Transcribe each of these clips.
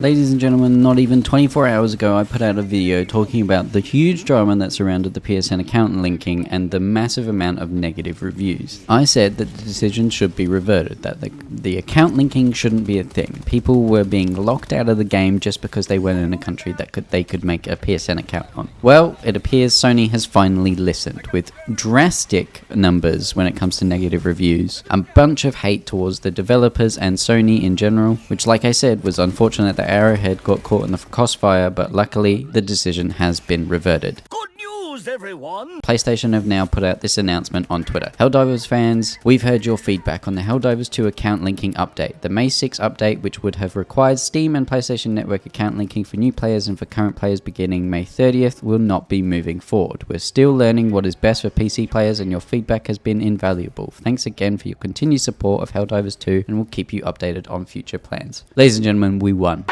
Ladies and gentlemen, not even 24 hours ago I put out a video talking about the huge drama that surrounded the PSN account linking and the massive amount of negative reviews. I said that the decision should be reverted, that the account linking shouldn't be a thing. People were being locked out of the game just because they weren't in a country that they could make a PSN account on. Well, it appears Sony has finally listened, with drastic numbers when it comes to negative reviews, a bunch of hate towards the developers and Sony in general, which, like I said, was unfortunate that Arrowhead got caught in the crossfire, but luckily the decision has been reverted. Good news, everyone! PlayStation have now put out this announcement on Twitter. Helldivers fans, we've heard your feedback on the Helldivers 2 account linking update. The May 6 update, which would have required Steam and PlayStation Network account linking for new players and for current players beginning May 30th, will not be moving forward. We're still learning what is best for PC players, and your feedback has been invaluable. Thanks again for your continued support of Helldivers 2, and we'll keep you updated on future plans. Ladies and gentlemen, we won.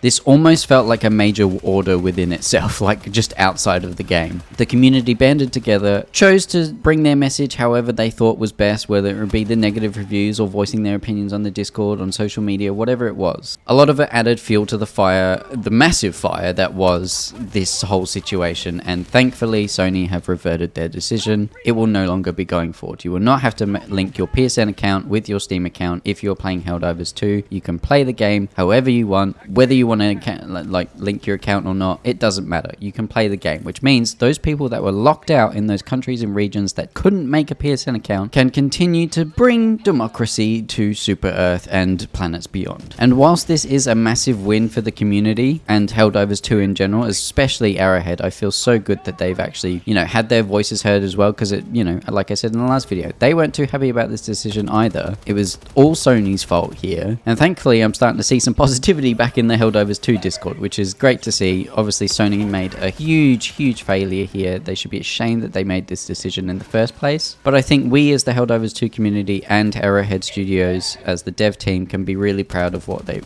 This almost felt like a major order within itself, like just outside of the game. The community banded together, chose to bring their message however they thought was best, whether it would be the negative reviews or voicing their opinions on the Discord, on social media, whatever it was. A lot of it added fuel to the fire, the massive fire that was this whole situation, and thankfully Sony have reverted their decision. It will no longer be going forward. You will not have to link your PSN account with your Steam account if you're playing Helldivers 2. You can play the game however you want, whether you want to link your account or not, it doesn't matter. You can play the game, which means those people that were locked out in those countries and regions that couldn't make a PSN account can continue to bring democracy to Super Earth and planets beyond. And whilst this is a massive win for the community and Helldivers 2 in general, especially Arrowhead, I feel so good that they've actually, had their voices heard as well, because it, like I said in the last video, they weren't too happy about this decision either. It was all Sony's fault here, and thankfully I'm starting to see some positivity back in the Helldivers 2 Discord, which is great to see. Obviously Sony made a huge failure here. They should be ashamed that they made this decision in the first place, but I think we as the Helldivers 2 community and Arrowhead Studios as the dev team can be really proud of what they,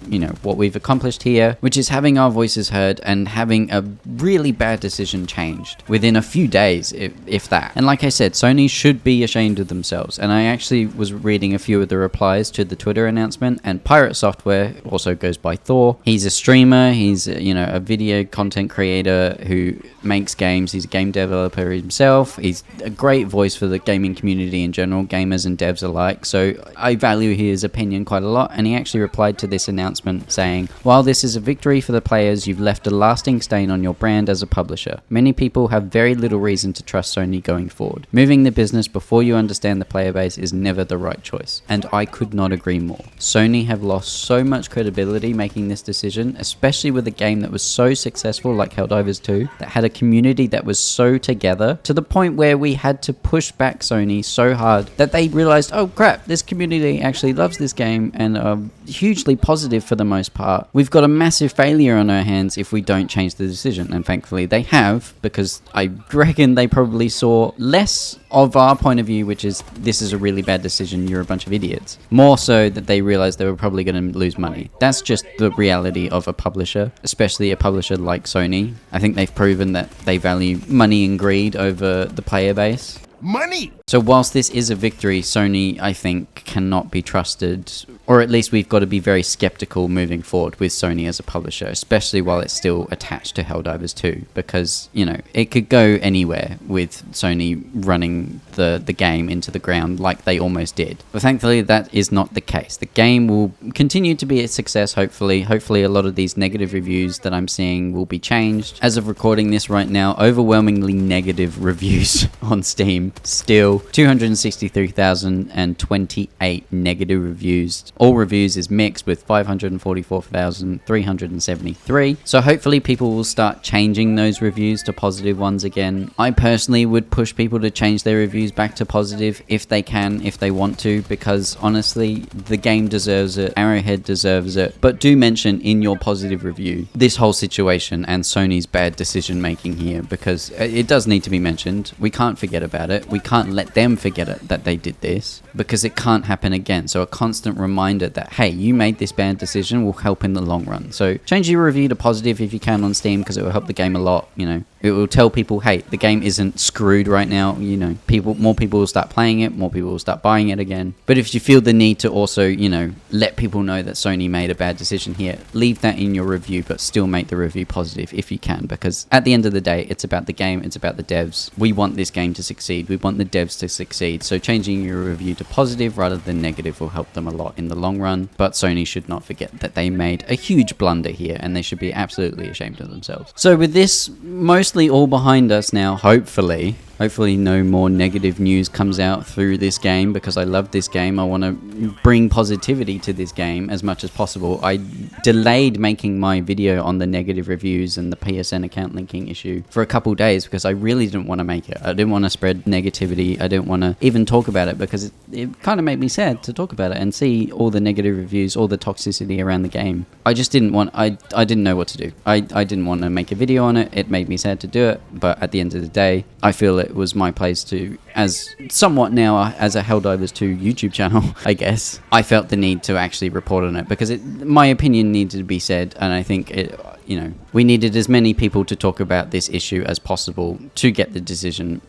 what we've accomplished here, which is having our voices heard and having a really bad decision changed within a few days, if that. And like I said, Sony should be ashamed of themselves. And I actually was reading a few of the replies to the Twitter announcement, and Pirate Software, also goes by Thor, he's a streamer, he's a video content creator who makes games, he's a game developer himself, he's a great voice for the gaming community in general, gamers and devs alike, so I value his opinion quite a lot. And he actually replied to this announcement saying, "While this is a victory for the players, you've left a lasting stain on your brand as a publisher. Many people have very little reason to trust Sony going forward. Moving the business before you understand the player base is never the right choice." And I could not agree more. Sony have lost so much credibility making this decision, especially with a game that was so successful like Helldivers 2, that had a community that was so together, to the point where we had to push back Sony so hard that they realized, oh crap, this community actually loves this game and are hugely positive for the most part. We've got a massive failure on our hands if we don't change the decision. And thankfully they have, because I reckon they probably saw less of our point of view, which is, this is a really bad decision, you're a bunch of idiots, more so that they realized they were probably going to lose money. That's just the reality of a publisher, especially a publisher like Sony. I think they've proven that they value money and greed over the player base. Money! So whilst this is a victory, Sony, I think, cannot be trusted, or at least we've got to be very skeptical moving forward with Sony as a publisher, especially while it's still attached to Helldivers 2, because, it could go anywhere with Sony running the game into the ground like they almost did. But thankfully that is not the case. The game will continue to be a success, hopefully. Hopefully a lot of these negative reviews that I'm seeing will be changed. As of recording this right now, overwhelmingly negative reviews on Steam. Still 263,028 negative reviews. All reviews is mixed with 544,373. So hopefully people will start changing those reviews to positive ones again. I personally would push people to change their reviews back to positive if they can, if they want to, because honestly, the game deserves it, Arrowhead deserves it. But do mention in your positive review this whole situation and Sony's bad decision making here, because it does need to be mentioned. We can't forget about it. We can't let them forget it that they did this, because it can't happen again. So a constant reminder that, hey, you made this bad decision will help in the long run. So change your review to positive if you can on Steam, because it will help the game a lot, It will tell people, hey, the game isn't screwed right now. You know, more people will start playing it, more people will start buying it again. But if you feel the need to also, you know, let people know that Sony made a bad decision here, leave that in your review, but still make the review positive if you can, because at the end of the day, it's about the game, it's about the devs. We want this game to succeed. We want the devs to succeed. So changing your review to positive rather than negative will help them a lot in the long run. But Sony should not forget that they made a huge blunder here, and they should be absolutely ashamed of themselves. So with this mostly all behind us now, hopefully no more negative news comes out through this game, because I love this game. I want to bring positivity to this game as much as possible. I delayed making my video on the negative reviews and the PSN account linking issue for a couple days because I really didn't want to make it. I didn't want to spread negativity. I didn't want to even talk about it because it kind of made me sad to talk about it and see all the negative reviews, all the toxicity around the game. I just didn't want, I didn't know what to do. I didn't want to make a video on it. It made me sad to do it, but at the end of the day, I feel it was my place to, as somewhat now as a Helldivers 2 YouTube channel, I guess, I felt the need to actually report on it because my opinion needed to be said, and I think you know, we needed as many people to talk about this issue as possible to get the decision,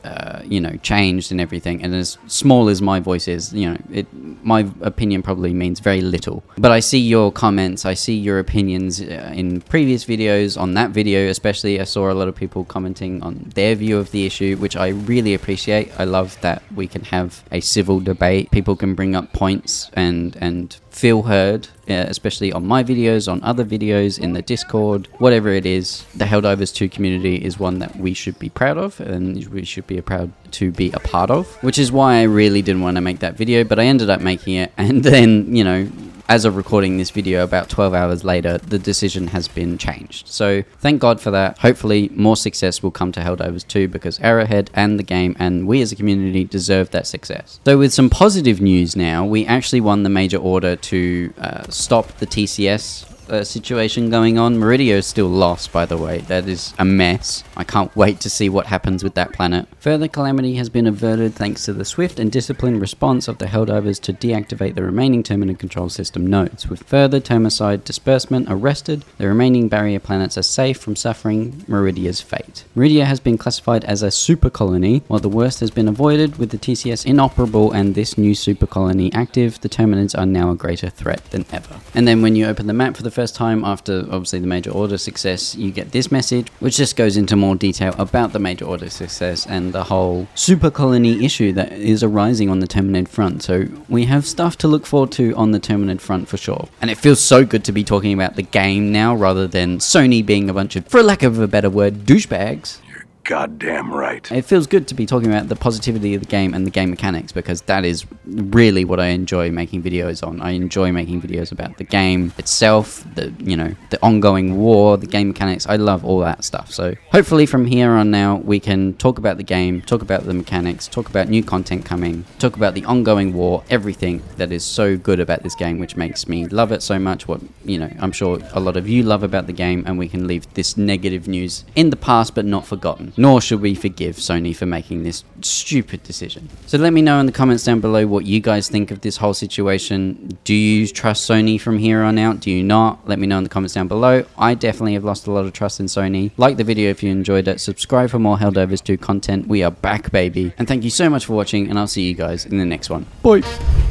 you know, changed and everything. And as small as my voice is, you know, my opinion probably means very little. But I see your comments, I see your opinions in previous videos. On that video especially, I saw a lot of people commenting on their view of the issue, which I really appreciate. I love that we can have a civil debate. People can bring up points and feel heard, especially on my videos, on other videos, in the Discord, whatever it is. The Helldivers 2 community is one that we should be proud of, and we should be proud to be a part of, which is why I really didn't want to make that video, but I ended up making it. And then, you know, as of recording this video about 12 hours later, the decision has been changed. So thank God for that. Hopefully more success will come to Helldivers 2 because Arrowhead and the game and we as a community deserve that success. So with some positive news now, we actually won the major order to stop the TCS situation going on. Meridio is still lost, by the way. That is a mess. I can't wait to see what happens with that planet. Further calamity has been averted thanks to the swift and disciplined response of the Helldivers to deactivate the remaining Terminid control system nodes. With further Termicide disbursement arrested, the remaining barrier planets are safe from suffering Meridia's fate. Meridia has been classified as a super colony. While the worst has been avoided with the TCS inoperable and this new super colony active, the Terminids are now a greater threat than ever. And then when you open the map for the first time after obviously the major order success, you get this message which just goes into more detail about the major order success and the whole super colony issue that is arising on the Terminid front. So we have stuff to look forward to on the Terminid front for sure, and it feels so good to be talking about the game now rather than Sony being a bunch of, for lack of a better word, douchebags. Goddamn right. It feels good to be talking about the positivity of the game and the game mechanics, because that is really what I enjoy making videos on. I enjoy making videos about the game itself, the ongoing war, the game mechanics. I love all that stuff. So hopefully from here on now we can talk about the game, talk about the mechanics, talk about new content coming, talk about the ongoing war, everything that is so good about this game, which makes me love it so much. What, you know, I'm sure a lot of you love about the game, and we can leave this negative news in the past but not forgotten. Nor should we forgive Sony for making this stupid decision. So let me know in the comments down below what you guys think of this whole situation. Do you trust Sony from here on out? Do you not? Let me know in the comments down below. I definitely have lost a lot of trust in Sony. Like the video if you enjoyed it. Subscribe for more Helldivers 2 content. We are back, baby. And thank you so much for watching, and I'll see you guys in the next one. Bye!